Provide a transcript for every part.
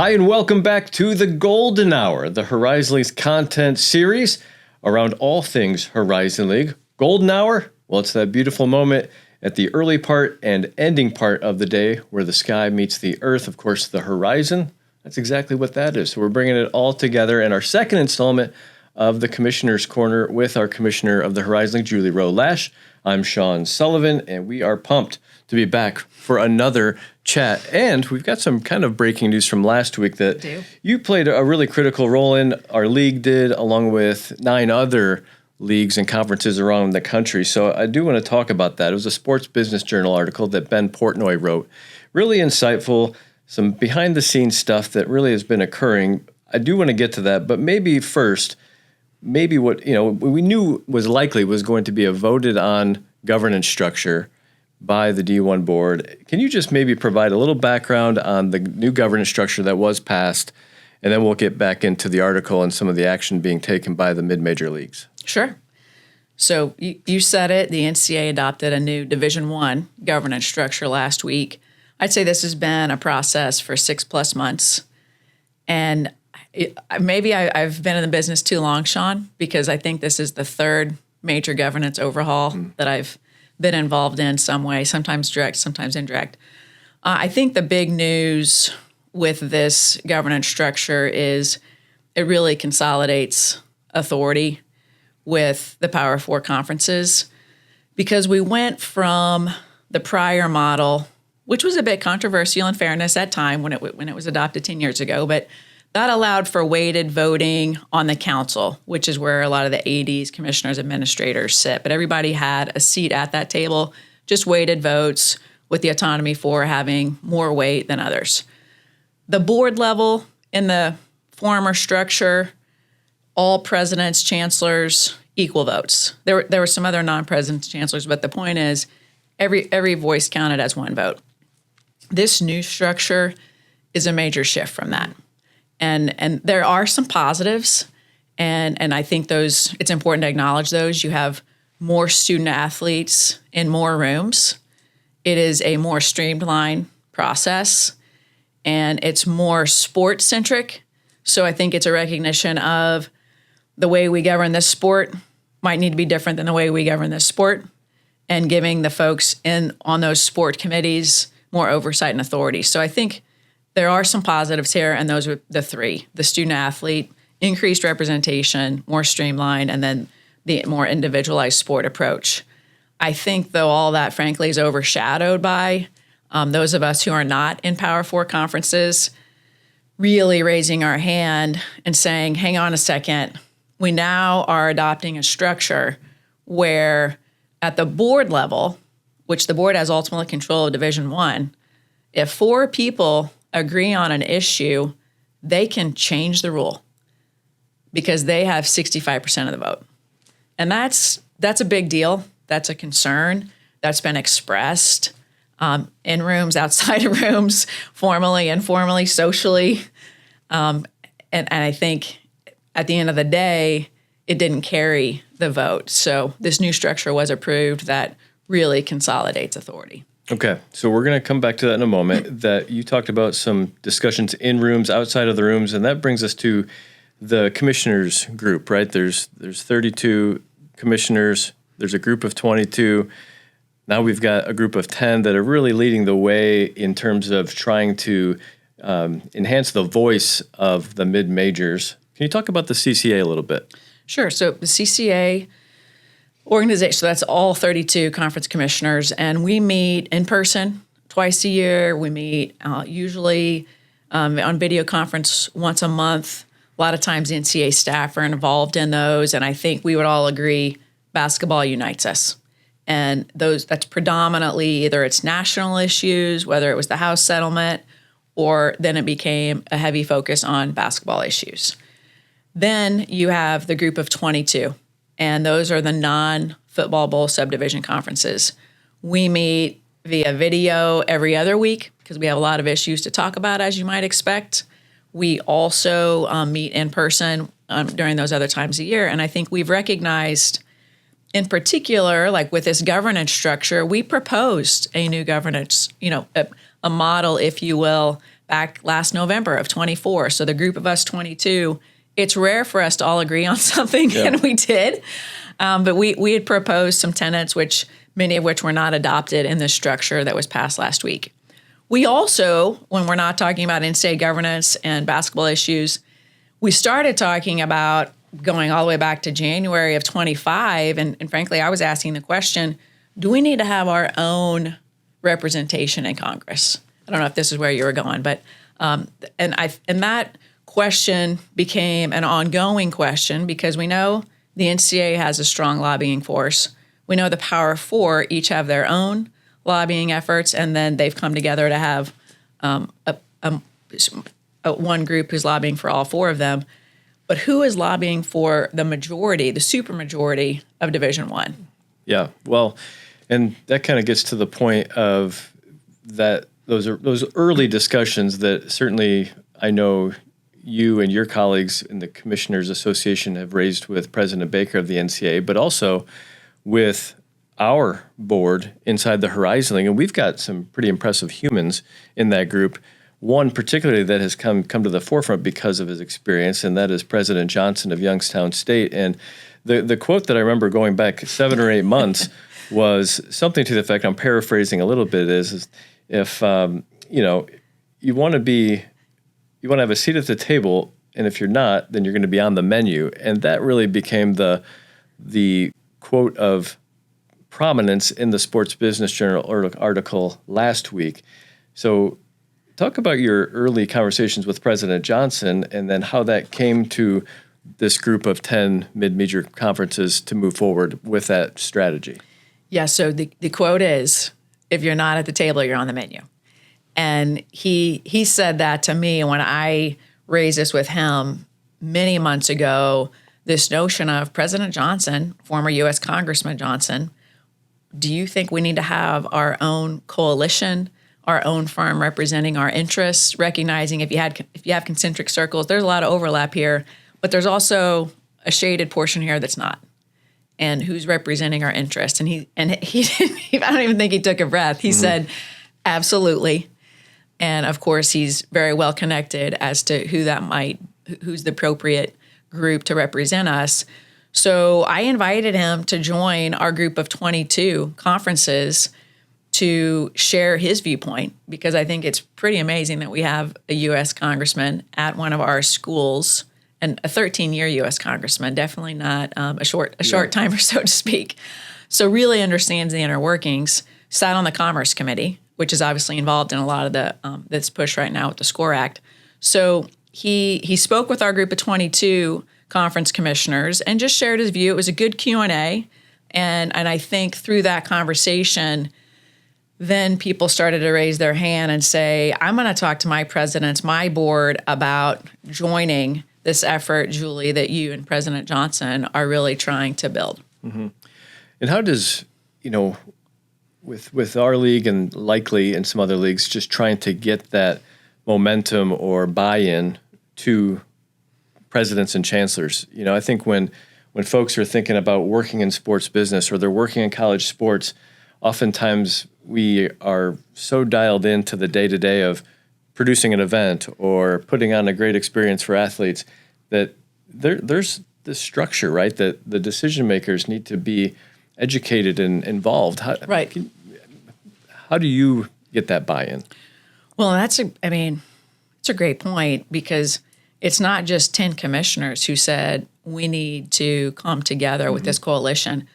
Hi, and welcome back to the Golden Hour, the Horizon League's content series around all things Horizon League. Golden Hour, well, it's that beautiful moment at the early part and ending part of the day where the sky meets the earth, of course, the horizon. That's exactly what that is. So we're bringing it all together in our second installment of the Commissioner's Corner with our Commissioner of the Horizon League, Julie Roe Lach. I'm Sean Sullivan, and we are pumped to be back for another chat. And we've got some kind of breaking news from last week that you played a really critical role in. Our league did, along with 9 other leagues and conferences around the country. So I do want to talk about that. It was a Sports Business Journal article that Ben Portnoy wrote. Really insightful, some behind-the-scenes stuff that really has been occurring. I do want to get to that, but maybe first, what we knew was likely was going to be a voted on governance structure by the D1 board. Can you just maybe provide a little background on the new governance structure that was passed, and then we'll get back into the article and some of the action being taken by the mid-major leagues? Sure. So you said it, the NCAA adopted a new Division I governance structure last week. I'd say this has been a process for 6+ months. And maybe I've been in the business too long, Sean, because I think this is the third major governance overhaul that I've been involved in some way, sometimes direct, sometimes indirect. I think the big news with this governance structure is it really consolidates authority with the Power 4 conferences, because we went from the prior model, which was a bit controversial in fairness at time when it was adopted 10 years ago, but that allowed for weighted voting on the council, which is where a lot of the ADs, commissioners, administrators sit. But everybody had a seat at that table, just weighted votes with the autonomy for having more weight than others. The board level in the former structure, all presidents, chancellors, equal votes. There were some other non-presidents, chancellors, but the point is every voice counted as one vote. This new structure is a major shift from that. And there are some positives, and I think it's important to acknowledge those. You have more student athletes in more rooms. It is a more streamlined process, and it's more sport-centric. So I think it's a recognition of the way we govern this sport might need to be different than the way we govern this sport, and giving the folks on those sport committees more oversight and authority. So I think there are some positives here, and those are the 3. The student-athlete, increased representation, more streamlined, and then the more individualized sport approach. I think, though, all that, frankly, is overshadowed by those of us who are not in Power 4 conferences really raising our hand and saying, hang on a second, we now are adopting a structure where at the board level, which the board has ultimate control of Division I, if 4 people agree on an issue, they can change the rule because they have 65% of the vote. And that's a big deal. That's a concern that's been expressed in rooms, outside of rooms, formally, informally, socially. And I think at the end of the day, it didn't carry the vote. So this new structure was approved that really consolidates authority. Okay, so we're going to come back to that in a moment, that you talked about some discussions in rooms, outside of the rooms, and that brings us to the commissioners group, right? There's 32 commissioners. There's a group of 22. Now we've got a group of 10 that are really leading the way in terms of trying to enhance the voice of the mid-majors. Can you talk about the CCA a little bit? Sure. So the CCA organization, so that's all 32 conference commissioners, and we meet in person twice a year. We meet usually on video conference once a month. A lot of times the NCAA staff are involved in those, and I think we would all agree basketball unites us. And that's predominantly either it's national issues, whether it was the House settlement, or then it became a heavy focus on basketball issues. Then you have the group of 22. And those are the non-football bowl subdivision conferences. We meet via video every other week because we have a lot of issues to talk about, as you might expect. We also meet in person during those other times a year. And I think we've recognized, in particular, like with this governance structure, we proposed a new governance, a model, if you will, back last November of 24. So the group of us 22, it's rare for us to all agree on something, and we did. But we had proposed some tenets, which many of which were not adopted in the structure that was passed last week. We also, when we're not talking about in-state governance and basketball issues, we started talking about going all the way back to January of 25. And frankly, I was asking the question, do we need to have our own representation in Congress? I don't know if this is where you were going, but and that question became an ongoing question because we know the NCAA has a strong lobbying force. We know the Power Four each have their own lobbying efforts, and then they've come together to have one group who's lobbying for all four of them. But who is lobbying for the majority, the supermajority of Division I? Yeah, well, and that kind of gets to the point of that those early discussions that certainly I know you and your colleagues in the Commissioners Association have raised with President Baker of the NCAA, but also with our board inside the Horizon League. And we've got some pretty impressive humans in that group. One particularly that has come to the forefront because of his experience, and that is President Johnson of Youngstown State. And the quote that I remember going back 7 or 8 months was something to the effect, I'm paraphrasing a little bit, is if you want to have a seat at the table, and if you're not, then you're going to be on the menu. And that really became the quote of prominence in the Sports Business Journal article last week. So talk about your early conversations with President Johnson and then how that came to this group of 10 mid-major conferences to move forward with that strategy. Yeah, so the quote is, if you're not at the table, you're on the menu. And he said that to me when I raised this with him many months ago, this notion of President Johnson, former U.S. Congressman Johnson, do you think we need to have our own coalition, our own firm representing our interests, recognizing if you have concentric circles, there's a lot of overlap here, but there's also a shaded portion here that's not. And who's representing our interests? And he I don't even think he took a breath. He said, absolutely. And of course, he's very well connected as to who's the appropriate group to represent us. So I invited him to join our group of 22 conferences to share his viewpoint, because I think it's pretty amazing that we have a U.S. congressman at one of our schools, and a 13-year U.S. congressman, definitely not a short timer, so to speak. So really understands the inner workings, sat on the Commerce Committee, which is obviously involved in a lot of the that's pushed right now with the SCORE Act. So he spoke with our group of 22 conference commissioners and just shared his view. It was a good Q&A, and I think through that conversation, then people started to raise their hand and say, I'm going to talk to my presidents, my board, about joining this effort, Julie, that you and President Johnson are really trying to build. Mm-hmm. And how does, with our league and likely in some other leagues, just trying to get that momentum or buy-in to presidents and chancellors? I think when folks are thinking about working in sports business or they're working in college sports, oftentimes we are so dialed into the day-to-day of producing an event or putting on a great experience for athletes that there's this structure, right, that the decision makers need to be educated and involved. Right. How do you get that buy-in? Well, it's a great point, because it's not just 10 commissioners who said we need to come together with this coalition.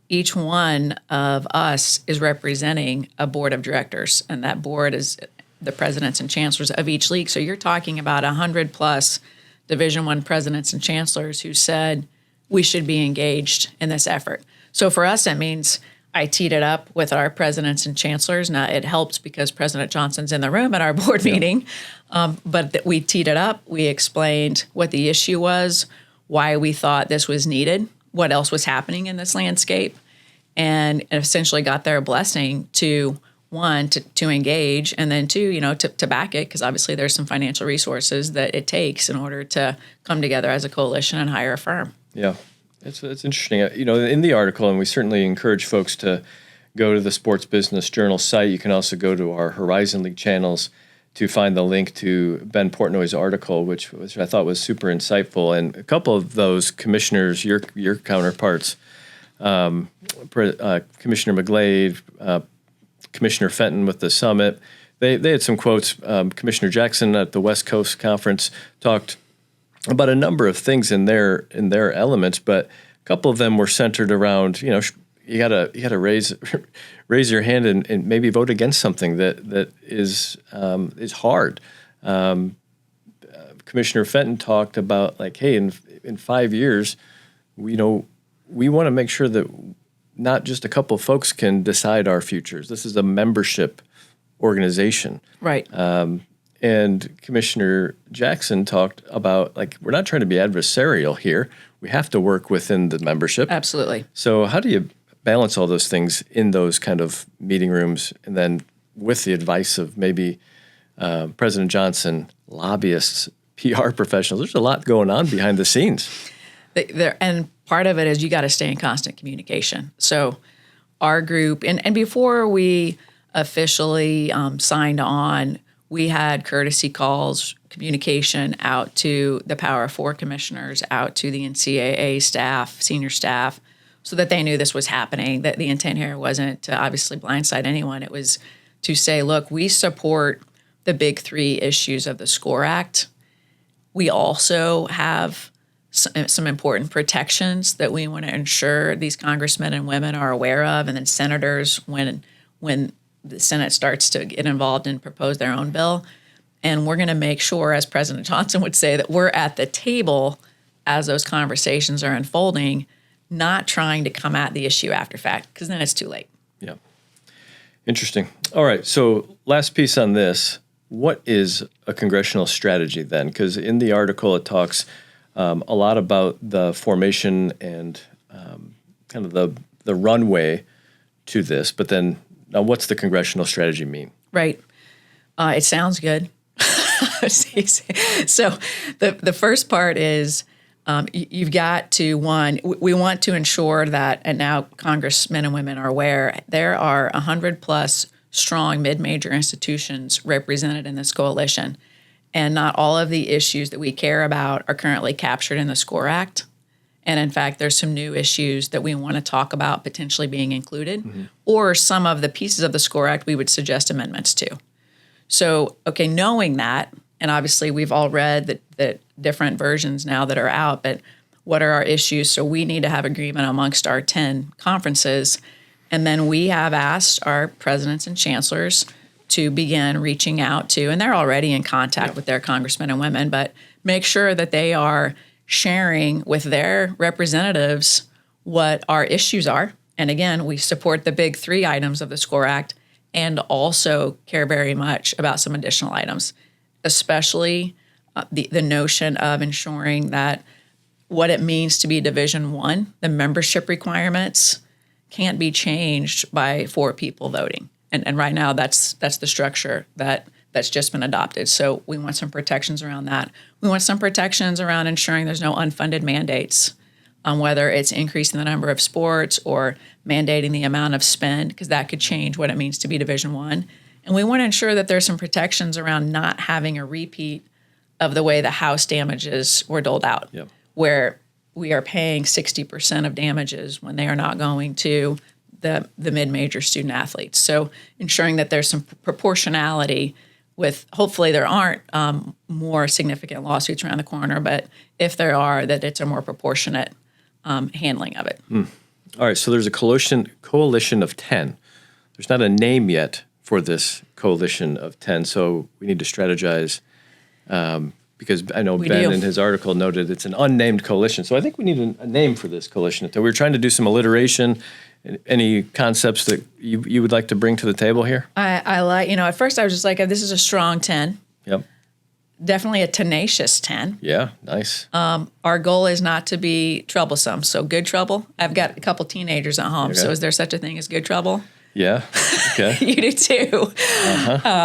Each one of us is representing a board of directors, and that board is the presidents and chancellors of each league. So you're talking about 100 plus Division I presidents and chancellors who said we should be engaged in this effort. So for us, that means I teed it up with our presidents and chancellors. Now, it helps because President Johnson's in the room at our board meeting, but we teed it up. We explained what the issue was, why we thought this was needed, what else was happening in this landscape, and essentially got their blessing to, one, to engage, and then two, to back it, because obviously there's some financial resources that it takes in order to come together as a coalition and hire a firm. Yeah. It's interesting. In the article, and we certainly encourage folks to go to the Sports Business Journal site. You can also go to our Horizon League channels to find the link to Ben Portnoy's article, which I thought was super insightful. And a couple of those commissioners, your counterparts, Commissioner McGlade, Commissioner Fenton with the summit, they had some quotes. Commissioner Jackson at the West Coast Conference talked about a number of things in their elements, but a couple of them were centered around, you gotta raise your hand and maybe vote against something that is hard. Commissioner Fenton talked about like, hey, in 5 years, we want to make sure that not just a couple of folks can decide our futures. This is a membership organization, Right. And Commissioner Jackson talked about like we're not trying to be adversarial here. We have to work within the membership. Absolutely. So how do you balance all those things in those kind of meeting rooms, and then with the advice of maybe President Johnson, lobbyists, PR professionals? There's a lot going on behind the scenes. And part of it is you got to stay in constant communication. So our group, and before we officially signed on, we had courtesy calls, communication out to the Power 4 commissioners, out to the NCAA staff, senior staff, so that they knew this was happening, that the intent here wasn't to obviously blindside anyone. It was to say, look, we support the big three issues of the SCORE Act. We also have some important protections that we want to ensure these congressmen and women are aware of, and then senators when the Senate starts to get involved and propose their own bill. And we're going to make sure, as President Johnson would say, that we're at the table as those conversations are unfolding, not trying to come at the issue after fact, because then it's too late. Yeah. Interesting. All right. So last piece on this, what is a congressional strategy then? Because in the article, it talks a lot about the formation and kind of the runway to this. But then now what's the congressional strategy mean? Right. It sounds good. So the first part is you've got to, we want to ensure that, and now congressmen and women are aware, there are 100+ strong mid-major institutions represented in this coalition. And not all of the issues that we care about are currently captured in the SCORE Act. And in fact, there's some new issues that we want to talk about potentially being included, or some of the pieces of the SCORE Act we would suggest amendments to. So, okay, knowing that, and obviously we've all read the different versions now that are out, but what are our issues? So we need to have agreement amongst our 10 conferences. And then we have asked our presidents and chancellors to begin reaching out to, and they're already in contact with their congressmen and women, but make sure that they are sharing with their representatives what our issues are. And again, we support the big three items of the SCORE Act and also care very much about some additional items, especially the notion of ensuring that what it means to be Division I, the membership requirements, can't be changed by 4 people voting. And right now, that's the structure that's just been adopted. So we want some protections around that. We want some protections around ensuring there's no unfunded mandates on whether it's increasing the number of sports or mandating the amount of spend, because that could change what it means to be Division I. And we want to ensure that there's some protections around not having a repeat of the way the House damages were doled out, where we are paying 60% of damages when they are not going to the mid-major student athletes. So ensuring that there's some proportionality with, hopefully there aren't more significant lawsuits around the corner, but if there are, that it's a more proportionate handling of it. All right, so there's a coalition of 10. There's not a name yet for this coalition of 10, so we need to strategize because I know Ben in his article noted it's an unnamed coalition. So I think we need a name for this coalition. So we're trying to do some alliteration. Any concepts that you would like to bring to the table here? I like, at first I was just like, this is a strong 10. Yep. Definitely a tenacious 10. Yeah, nice. Our goal is not to be troublesome. So good trouble. I've got a couple teenagers at home. Okay. So is there such a thing as good trouble? Yeah. Okay. You do too.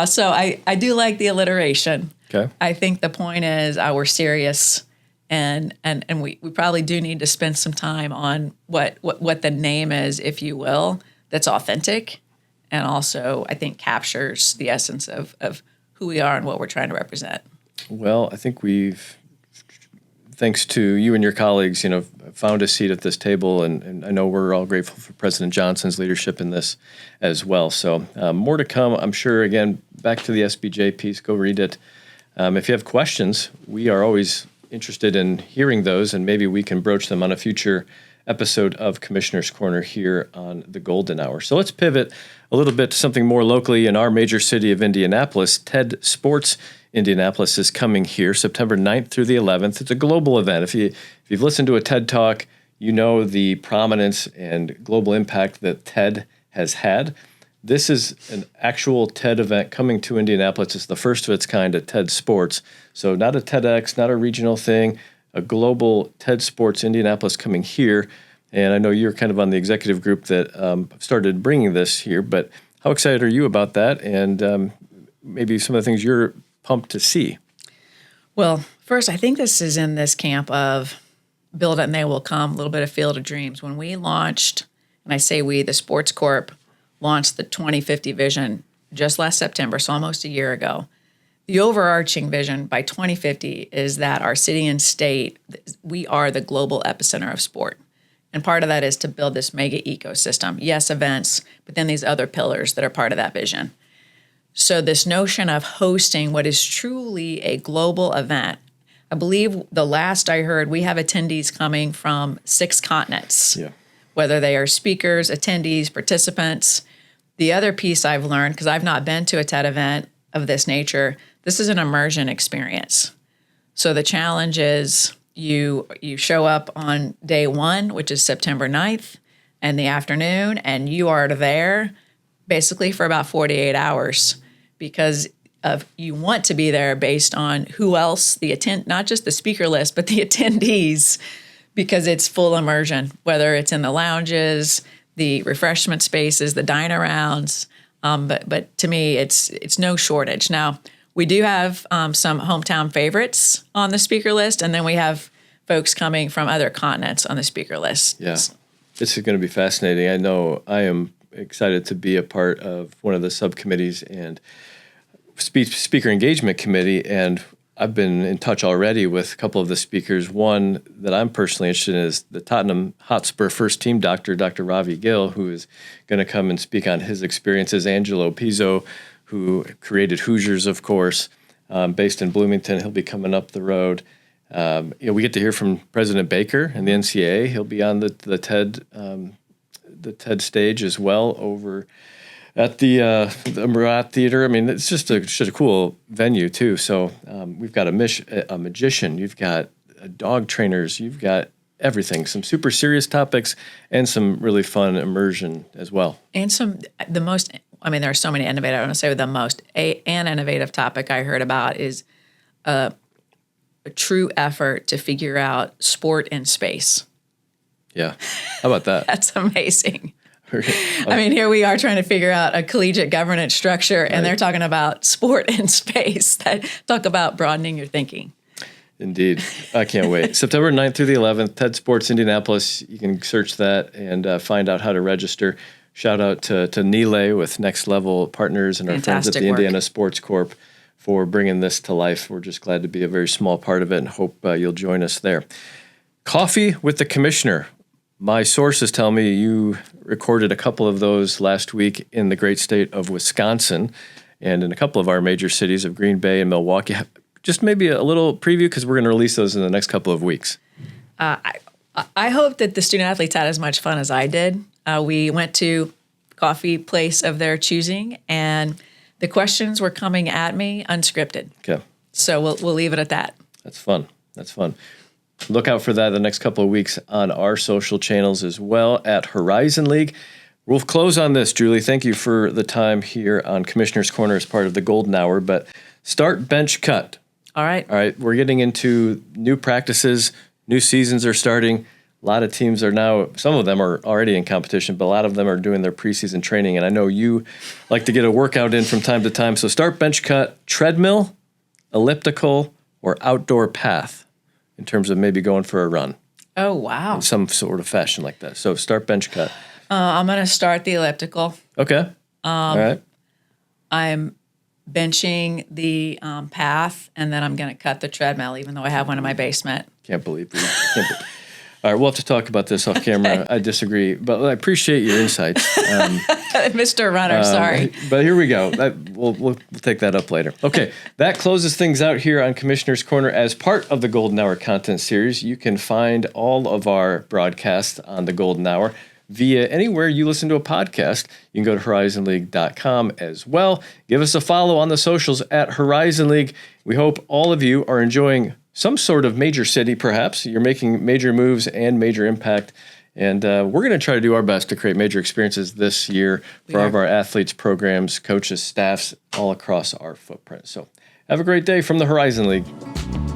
So I do like the alliteration. Okay. I think the point is we're serious, and we probably do need to spend some time on what the name is, if you will, that's authentic, and also I think captures the essence of who we are and what we're trying to represent. Well, I think thanks to you and your colleagues, found a seat at this table, and I know we're all grateful for President Johnson's leadership in this as well. So more to come, I'm sure. Again, back to the SBJ piece, go read it. If you have questions, we are always interested in hearing those, and maybe we can broach them on a future episode of Commissioner's Corner here on the Golden Hour. So let's pivot a little bit to something more locally in our major city of Indianapolis. TED Sports Indianapolis is coming here September 9th through the 11th. It's a global event. If you've listened to a TED Talk, you know the prominence and global impact that TED has had. This is an actual TED event coming to Indianapolis. It's the first of its kind at TED Sports. So not a TEDx, not a regional thing, a global TED Sports Indianapolis coming here. And I know you're kind of on the executive group that started bringing this here, but how excited are you about that? And maybe some of the things you're pumped to see? Well, first, I think this is in this camp of build it and they will come, a little bit of Field of Dreams. When we launched, and I say we, the Sports Corp, launched the 2050 vision just last September, so almost a year ago. The overarching vision by 2050 is that our city and state, we are the global epicenter of sport. And part of that is to build this mega ecosystem. Yes, events, but then these other pillars that are part of that vision. So this notion of hosting what is truly a global event, I believe the last I heard, we have attendees coming from 6 continents. Yeah. Whether they are speakers, attendees, participants. The other piece I've learned, because I've not been to a TED event of this nature, this is an immersion experience. So the challenge is you show up on day 1, which is September 9th, in the afternoon, and you are there basically for about 48 hours because you want to be there based on who else, not just the speaker list, but the attendees, because it's full immersion, whether it's in the lounges, the refreshment spaces, the dine-arounds. But to me, it's no shortage. Now, we do have some hometown favorites on the speaker list, and then we have folks coming from other continents on the speaker list. Yeah, this is going to be fascinating. I know I am excited to be a part of one of the subcommittees and speaker engagement committee, and I've been in touch already with a couple of the speakers. One that I'm personally interested in is the Tottenham Hotspur first team doctor, Dr. Ravi Gill, who is going to come and speak on his experiences. Angelo Pizzo, who created Hoosiers, of course, based in Bloomington. He'll be coming up the road. We get to hear from President Baker and the NCAA. He'll be on the TED stage as well over at the Murat Theater. I mean, it's just a cool venue too. So we've got a magician, you've got dog trainers, you've got everything, some super serious topics and some really fun immersion as well. And there are so many innovative, I don't want to say the most, an innovative topic I heard about is a true effort to figure out sport in space. Yeah. How about that? That's amazing. Here we are trying to figure out a collegiate governance structure, and they're talking about sport in space. Talk about broadening your thinking. Indeed. I can't wait. September 9th through the 11th, TED Sports Indianapolis. You can search that and find out how to register. Shout out to Nile with Next Level Partners and our friends at the Indiana Sports Corp for bringing this to life. We're just glad to be a very small part of it and hope you'll join us there. Coffee with the Commissioner. My sources tell me you recorded a couple of those last week in the great state of Wisconsin and in a couple of our major cities of Green Bay and Milwaukee. Just maybe a little preview because we're going to release those in the next couple of weeks. I hope that the student athletes had as much fun as I did. We went to coffee place of their choosing, and the questions were coming at me unscripted. Okay. So we'll leave it at that. That's fun. Look out for that the next couple of weeks on our social channels as well at Horizon League. We'll close on this, Julie. Thank you for the time here on Commissioner's Corner as part of the Golden Hour. But start, bench, cut. All right. We're getting into new practices. New seasons are starting. A lot of teams are now, some of them are already in competition, but a lot of them are doing their preseason training. And I know you like to get a workout in from time to time. So start, bench, cut, treadmill, elliptical, or outdoor path in terms of maybe going for a run. Oh, wow. In some sort of fashion like that. So start, bench, cut. I'm going to start the elliptical. Okay. All right. I'm benching the path, and then I'm going to cut the treadmill, even though I have one in my basement. Can't believe it. All right, we'll have to talk about this off camera. I disagree, but I appreciate your insights. Mr. Runner, sorry. But here we go. We'll take that up later. Okay, that closes things out here on Commissioner's Corner as part of the Golden Hour content series. You can find all of our broadcasts on the Golden Hour via anywhere you listen to a podcast. You can go to horizonleague.com as well. Give us a follow on the socials at Horizon League. We hope all of you are enjoying some sort of major city, perhaps. You're making major moves and major impact. And we're going to try to do our best to create major experiences this year for all of our athletes, programs, coaches, staffs, all across our footprint. So have a great day from the Horizon League.